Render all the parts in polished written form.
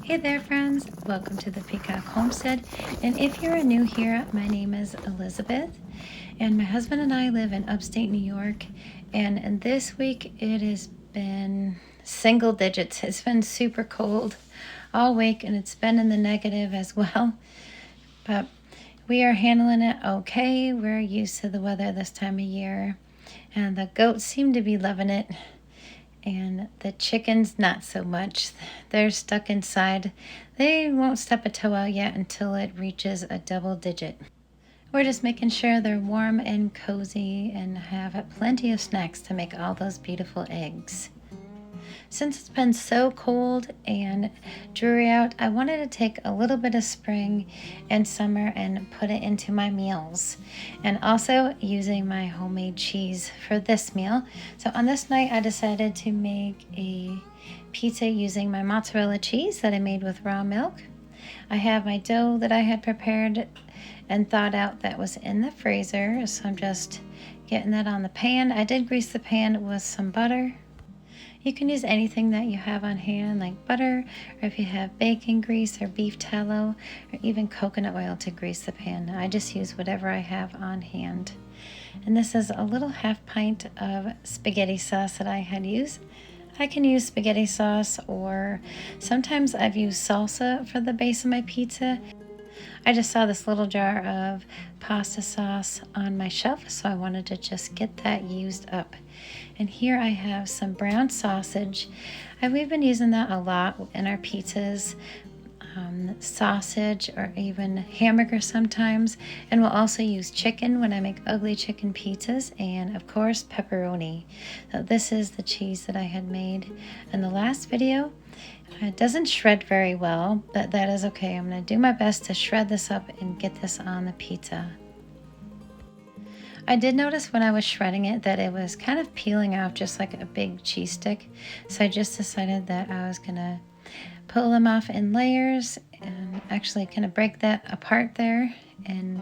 Hey there friends, welcome to the Peacock Homestead, and if you're new here, my name is Elizabeth and my husband and I live in upstate New York, and this week it has been single digits. It's been super cold all week and it's been in the negative as well, but we are handling it okay. We're used to the weather this time of year and the goats seem to be loving it. And the chickens, not so much. They're stuck inside. They won't step a toe out yet until it reaches a double digit. We're just making sure they're warm and cozy and have plenty of snacks to make all those beautiful eggs. Since it's been so cold and dreary out, I wanted to take a little bit of spring and summer and put it into my meals. And also using my homemade cheese for this meal. So on this night, I decided to make a pizza using my mozzarella cheese that I made with raw milk. I have my dough that I had prepared and thawed out that was in the freezer. So I'm just getting that on the pan. I did grease the pan with some butter. You can use anything that you have on hand, like butter, or if you have bacon grease or beef tallow, or even coconut oil to grease the pan. I just use whatever I have on hand. And this is a little half pint of spaghetti sauce that I had used. I can use spaghetti sauce, or sometimes I've used salsa for the base of my pizza. I just saw this little jar of pasta sauce on my shelf, so I wanted to just get that used up. And here I have some brown sausage. We've been using that a lot in our pizzas, sausage or even hamburger sometimes. And we'll also use chicken when I make ugly chicken pizzas, and of course pepperoni. So this is the cheese that I had made in the last video. It doesn't shred very well, but that is okay. I'm going to do my best to shred this up and get this on the pizza. I did notice when I was shredding it that it was kind of peeling off just like a big cheese stick. So I just decided that I was going to pull them off in layers and actually kind of break that apart there. And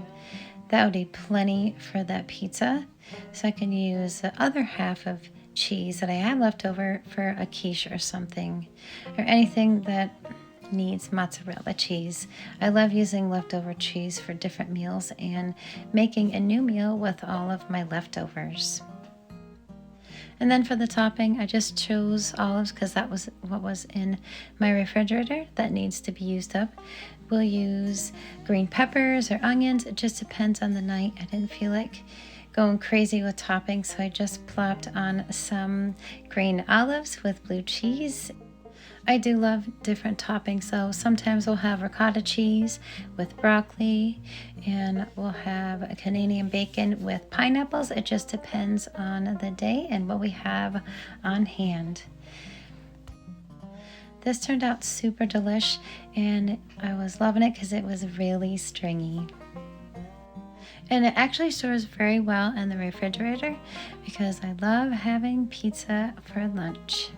that would be plenty for that pizza. So I can use the other half of cheese that I have left over for a quiche or something, or anything that needs mozzarella cheese. I love using leftover cheese for different meals and making a new meal with all of my leftovers. And then for the topping, I just chose olives because that was what was in my refrigerator that needs to be used up. We'll use green peppers or onions. It just depends on the night. I didn't feel like going crazy with toppings, so I just plopped on some green olives with blue cheese. I do love different toppings, so sometimes we'll have ricotta cheese with broccoli, and we'll have a Canadian bacon with pineapples. It just depends on the day and what we have on hand. This turned out super delish, and I was loving it because it was really stringy. And it actually stores very well in the refrigerator because I love having pizza for lunch.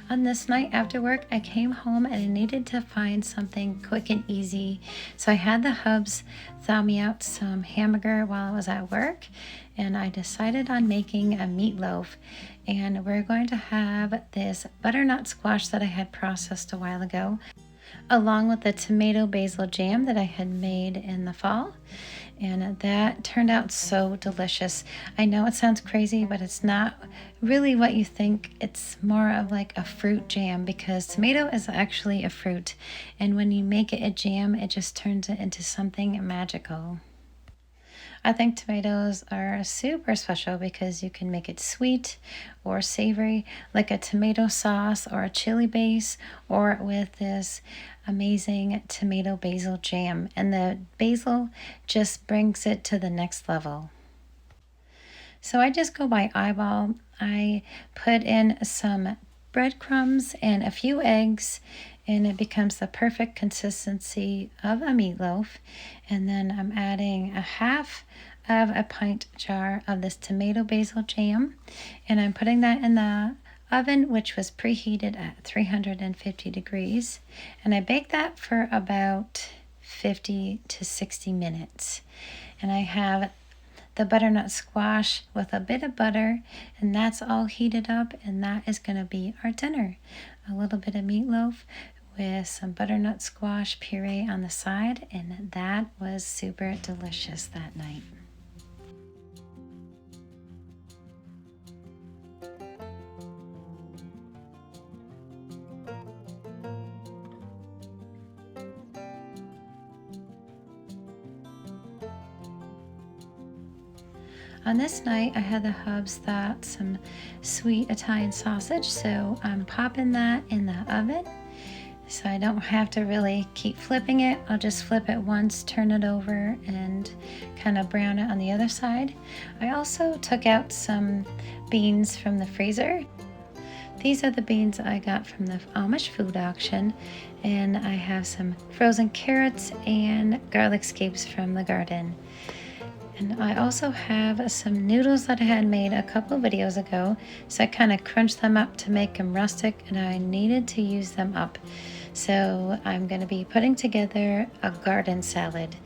On this night after work, I came home and I needed to find something quick and easy. So I had the hubs thaw me out some hamburger while I was at work, and I decided on making a meatloaf. And we're going to have this butternut squash that I had processed a while ago, along with the tomato basil jam that I had made in the fall. And that turned out so delicious. I know it sounds crazy, but it's not really what you think. It's more of like a fruit jam because tomato is actually a fruit. And when you make it a jam, it just turns it into something magical. I think tomatoes are super special because you can make it sweet or savory, like a tomato sauce or a chili base, or with this amazing tomato basil jam. And the basil just brings it to the next level. So I just go by eyeball. I put in some breadcrumbs and a few eggs, and it becomes the perfect consistency of a meatloaf. And then I'm adding a half have a pint jar of this tomato basil jam, and I'm putting that in the oven, which was preheated at 350 degrees, and I baked that for about 50 to 60 minutes. And I have the butternut squash with a bit of butter, and that's all heated up, and that is going to be our dinner. A little bit of meatloaf with some butternut squash puree on the side, and that was super delicious that night. On this night, I had the hubs thought some sweet Italian sausage, so I'm popping that in the oven. So I don't have to really keep flipping it. I'll just flip it once, turn it over, and kind of brown it on the other side. I also took out some beans from the freezer. These are the beans I got from the Amish food auction, and I have some frozen carrots and garlic scapes from the garden. And I also have some noodles that I had made a couple of videos ago, so I kind of crunched them up to make them rustic, and I needed to use them up. So I'm going to be putting together a garden salad.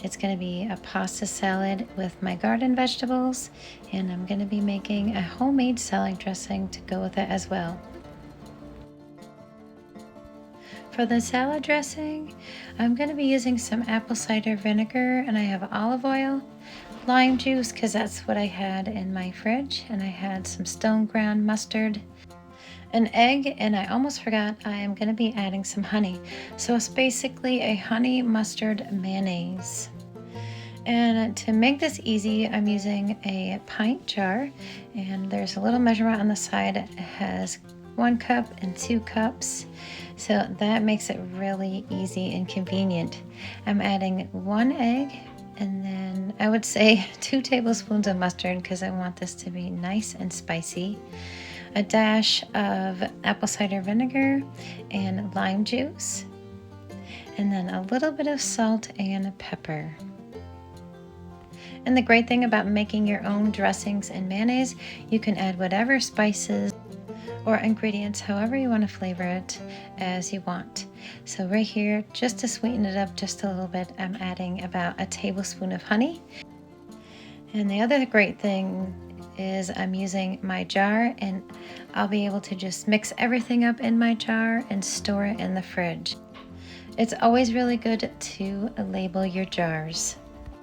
It's going to be a pasta salad with my garden vegetables, and I'm going to be making a homemade salad dressing to go with it as well. For the salad dressing, I'm going to be using some apple cider vinegar, and I have olive oil, lime juice because that's what I had in my fridge, and I had some stone ground mustard, an egg, and I almost forgot I am going to be adding some honey. So it's basically a honey mustard mayonnaise. And to make this easy, I'm using a pint jar, and there's a little measurement on the side. It has 1 cup and 2 cups, so that makes it really easy and convenient. I'm adding 1 egg, and then I would say 2 tablespoons of mustard because I want this to be nice and spicy, a dash of apple cider vinegar and lime juice, and then a little bit of salt and pepper. And the great thing about making your own dressings and mayonnaise, you can add whatever spices or ingredients, however you want to flavor it, as you want. So right here, just to sweeten it up just a little bit, I'm adding about a tablespoon of honey. And the other great thing is I'm using my jar, and I'll be able to just mix everything up in my jar and store it in the fridge. It's always really good to label your jars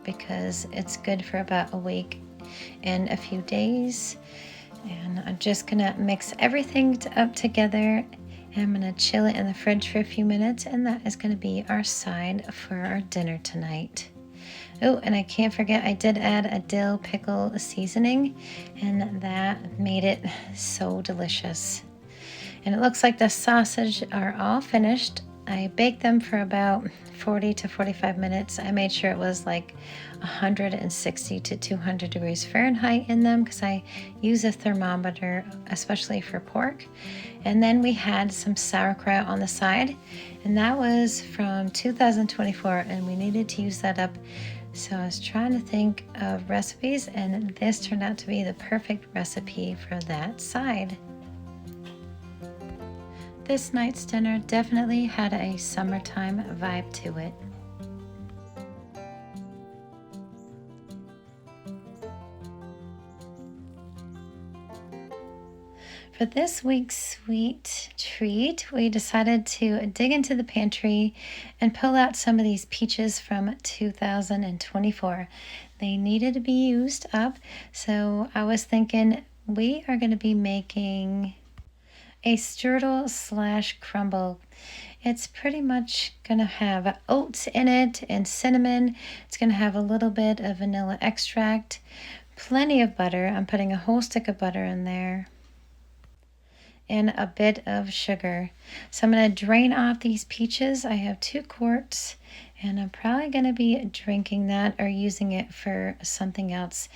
because it's good for about a week and a few days. And I'm just gonna mix everything up together, and I'm gonna chill it in the fridge for a few minutes, and that is gonna be our side for our dinner tonight. Oh, and I can't forget, I did add a dill pickle seasoning, and that made it so delicious. And it looks like the sausage are all finished. I baked them for about 40 to 45 minutes. I made sure it was like 160 to 200 degrees Fahrenheit in them because I use a thermometer, especially for pork. And then we had some sauerkraut on the side, and that was from 2024, and we needed to use that up. So I was trying to think of recipes, and this turned out to be the perfect recipe for that side. This night's dinner definitely had a summertime vibe to it. For this week's sweet treat, we decided to dig into the pantry and pull out some of these peaches from 2024. They needed to be used up, so I was thinking we are going to be making a strudel / crumble. It's pretty much going to have oats in it and cinnamon. It's going to have a little bit of vanilla extract, plenty of butter. I'm putting a whole stick of butter in there, and a bit of sugar. So I'm going to drain off these peaches. I have 2 quarts, and I'm probably going to be drinking that or using it for something else.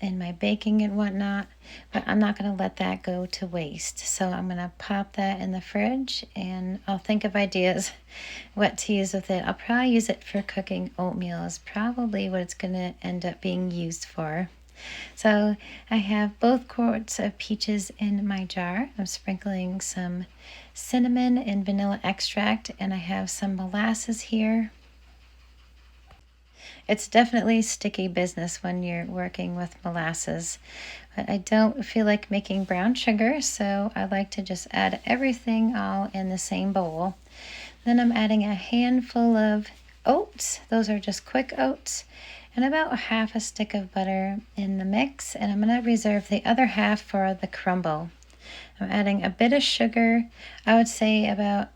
in my baking and whatnot, but I'm not going to let that go to waste. So I'm going to pop that in the fridge, and I'll think of ideas what to use with it. I'll probably use it for cooking oatmeal is probably what it's going to end up being used for. So I have both quarts of peaches in my jar. I'm sprinkling some cinnamon and vanilla extract, and I have some molasses here. It's definitely sticky business when you're working with molasses, but I don't feel like making brown sugar, so I like to just add everything all in the same bowl. Then I'm adding a handful of oats. Those are just quick oats, and about half a stick of butter in the mix, and I'm going to reserve the other half for the crumble. I'm adding a bit of sugar. I would say about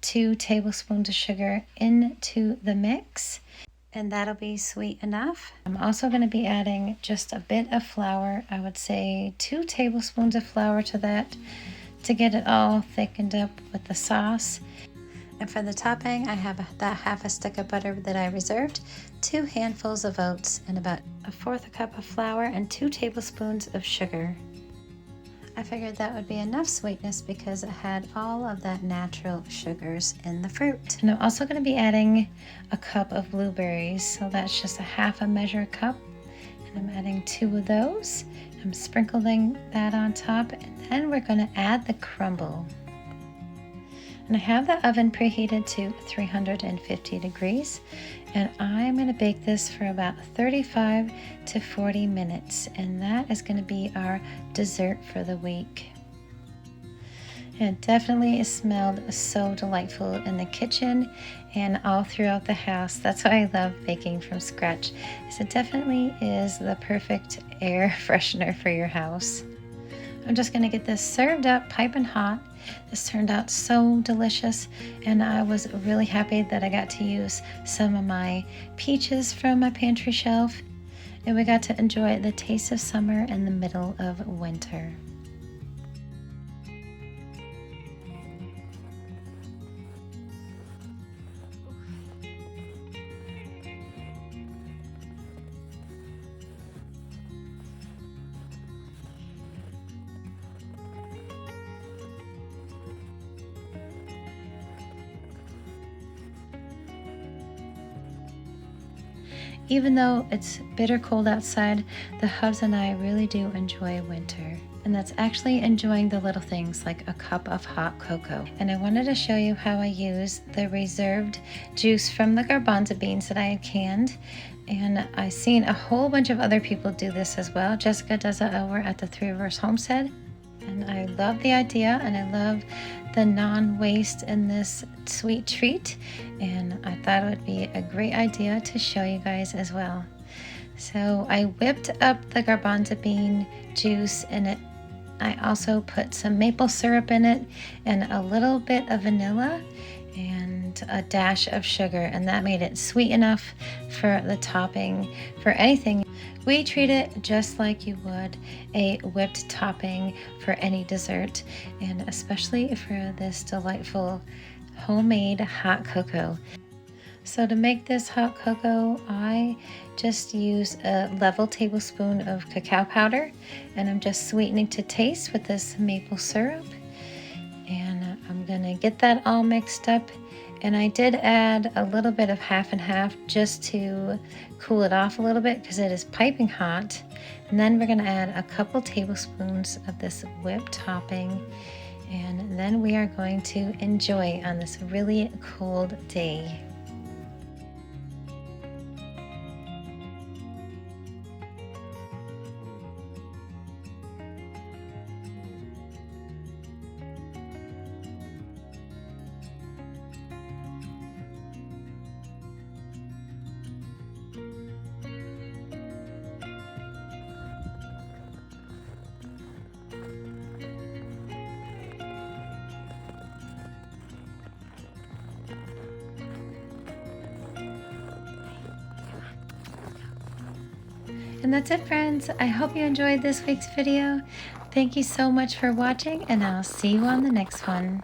2 tablespoons of sugar into the mix, and that'll be sweet enough. I'm also going to be adding just a bit of flour. I would say 2 tablespoons of flour to that to get it all thickened up with the sauce. And for the topping, I have that half a stick of butter that I reserved, 2 handfuls of oats, and about 1/4 cup of flour and 2 tablespoons of sugar. I figured that would be enough sweetness because it had all of that natural sugars in the fruit. And I'm also going to be adding a cup of blueberries, so that's just a half a measure cup, and I'm adding 2 of those. I'm sprinkling that on top, and then we're going to add the crumble. And I have the oven preheated to 350 degrees, and I'm going to bake this for about 35 to 40 minutes, and that is going to be our dessert for the week. It definitely smelled so delightful in the kitchen and all throughout the house. That's why I love baking from scratch. So it definitely is the perfect air freshener for your house. I'm just going to get this served up piping hot. This turned out so delicious, and I was really happy that I got to use some of my peaches from my pantry shelf, and we got to enjoy the taste of summer in the middle of winter. Even though it's bitter cold outside, the hubs and I really do enjoy winter. And that's actually enjoying the little things like a cup of hot cocoa. And I wanted to show you how I use the reserved juice from the garbanzo beans that I had canned. And I've seen a whole bunch of other people do this as well. Jessica does it over at the Three Rivers Homestead. And I love the idea, and I love the non-waste in this sweet treat, and I thought it would be a great idea to show you guys as well. So I whipped up the garbanzo bean juice in it. I also put some maple syrup in it and a little bit of vanilla and a dash of sugar, and that made it sweet enough for the topping for anything. We treat it just like you would a whipped topping for any dessert, and especially for this delightful homemade hot cocoa. So to make this hot cocoa, I just use a level tablespoon of cacao powder, and I'm just sweetening to taste with this maple syrup. And I'm gonna get that all mixed up, and I did add a little bit of half and half just to cool it off a little bit because it is piping hot. And then we're gonna add a couple tablespoons of this whipped topping, and then we are going to enjoy on this really cold day. And that's it, friends. I hope you enjoyed this week's video. Thank you so much for watching, and I'll see you on the next one.